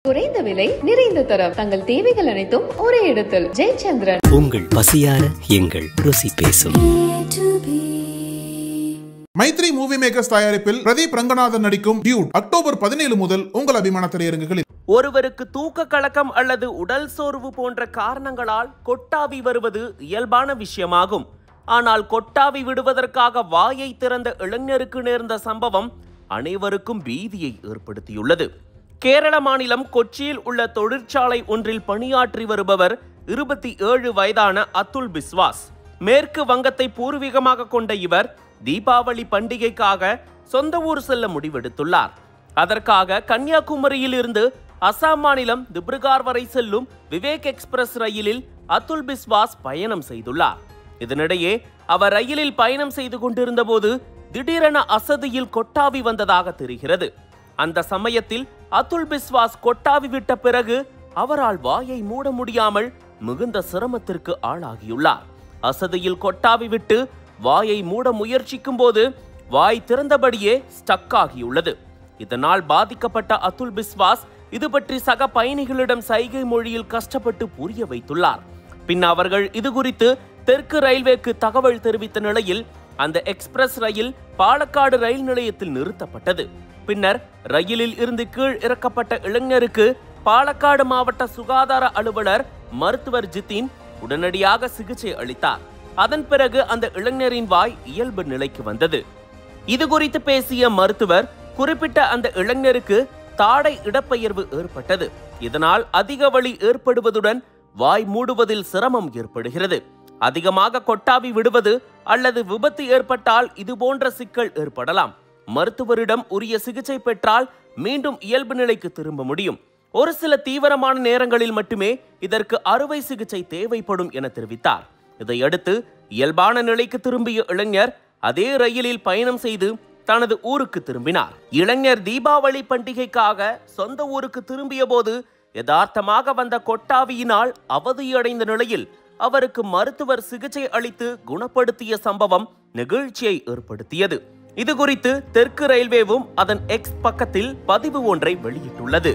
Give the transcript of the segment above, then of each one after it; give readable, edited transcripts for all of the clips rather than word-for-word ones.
குறைந்த விலை நிறைந்த தரம் தங்கள் தேவைகள் அனைத்தும் ஒரே இடத்தில் ஜெயச்சந்திரன். உங்கள் பசியார எங்கள் ருசி பேசும். மைத்ரி மூவி மேக்கர்ஸ் தயாரிப்பில் பிரதீப் ரங்கநாதன் நடிக்கும் டியூட் அக்டோபர் 17 முதல் உங்கள் அபிமான திரையரங்குகளில். ஒருவருக்கு தூக்க கலக்கம் அல்லது உடல் சோர்வு போன்ற காரணங்களால் கொட்டாவி வருவது இயல்பான விஷயமாகும். ஆனால் கொட்டாவி விடுவதற்காக வாயை திறந்த இளைஞருக்கு நேர்ந்த சம்பவம் அனைவருக்கும் பீதியை ஏற்படுத்தியுள்ளது. கேரள மாநிலம் கொச்சியில் உள்ள தொழிற்சாலை ஒன்றில் பணியாற்றி வருபவர் 27 வயதான அதுல் பிஸ்வாஸ். மேற்கு வங்கத்தை பூர்வீகமாக கொண்ட இவர் தீபாவளி பண்டிகைக்காக சொந்த ஊர் செல்ல முடிவெடுத்துள்ளார். அதற்காக கன்னியாகுமரியில் இருந்து அசாம் மாநிலம் திப்ருகார் வரை செல்லும் விவேக் எக்ஸ்பிரஸ் ரயிலில் அதுல் பிஸ்வாஸ் பயணம் செய்துள்ளார். இதனிடையே அவர் ரயிலில் பயணம் செய்து கொண்டிருந்த போது திடீரென அசதியில் கொட்டாவி வந்ததாக தெரிகிறது. அந்த சமயத்தில் அதுல் பிஸ்வாஸ் கொட்டாவி விட்ட பிறகு அவரால் வாயை மூட முடியாமல் மிகுந்த சிரமத்திற்கு ஆளாகியுள்ளார். அசதியில் கொட்டாவி விட்டு வாயை மூட முயற்சிக்கும் போது வாய் திறந்தபடியே ஸ்டக் ஆகியுள்ளது. இதனால் பாதிக்கப்பட்ட அதுல் பிஸ்வாஸ் இது பற்றி சக பயணிகளிடம் சைகை மொழியில் கஷ்டப்பட்டு புரிய வைத்துள்ளார். பின் அவர்கள் இது குறித்து தெற்கு ரயில்வேக்கு தகவல் தெரிவித்த நிலையில் அந்த எக்ஸ்பிரஸ் ரயில் பாலக்காடு ரயில் நிலையத்தில் நிறுத்தப்பட்டது. பின்னர் ரயிலில் இருந்து கீழ் இறக்கப்பட்ட இளைஞருக்கு பாலக்காடு மாவட்ட சுகாதார அலுவலர் மருத்துவர் ஜித்தின் உடனடியாக சிகிச்சை அளித்தார். அதன் பிறகு அந்த இளைஞரின் வாய் இயல்பு நிலைக்கு வந்தது. இது குறித்து பேசிய மருத்துவர் குறிப்பிட்ட அந்த இளைஞருக்கு தாடை இடப்பெயர்வு ஏற்பட்டது. இதனால் அதிக வலி ஏற்படுவதுடன் வாய் மூடுவதில் சிரமம் ஏற்படுகிறது. அதிகமாக கொட்டாவி விடுவது அல்லது விபத்து ஏற்பட்டால் இதுபோன்ற சிக்கல் ஏற்படலாம். மருத்துவரிடம் உரிய சிகிச்சை பெற்றால் மீண்டும் இயல்பு நிலைக்கு திரும்ப முடியும். ஒரு சில தீவிரமான நேரங்களில் மட்டுமே இதற்கு அறுவை சிகிச்சை தேவைப்படும் என தெரிவித்தார். இதையடுத்து இயல்பான நிலைக்கு திரும்பிய இளைஞர் அதே ரயிலில் பயணம் செய்து தனது ஊருக்கு திரும்பினார். இளைஞர் தீபாவளி பண்டிகைக்காக சொந்த ஊருக்கு திரும்பிய போது யதார்த்தமாக வந்த கொட்டாவியினால் அவதியடைந்த நிலையில் அவருக்கு மருத்துவர் சிகிச்சை அளித்து குணப்படுத்திய சம்பவம் நெகிழ்ச்சியை ஏற்படுத்தியது. இது குறித்து தெற்கு ரயில்வேவும் அதன் எக்ஸ் பக்கத்தில் பதிவு ஒன்றை வெளியிட்டுள்ளது.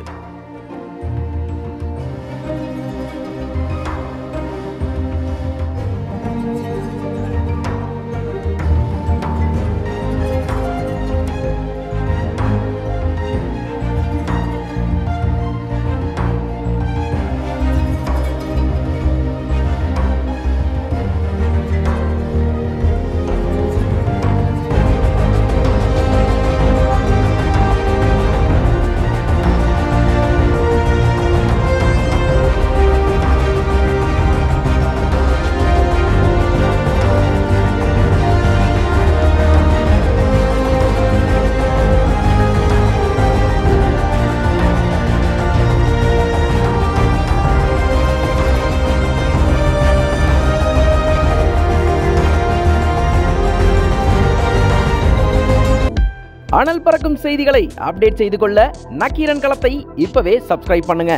அனல் பறக்கும் செய்திகளை அப்டேட் செய்து கொள்ள நக்கீரன் களத்தை இப்பவே சப்ஸ்கிரைப் பண்ணுங்க.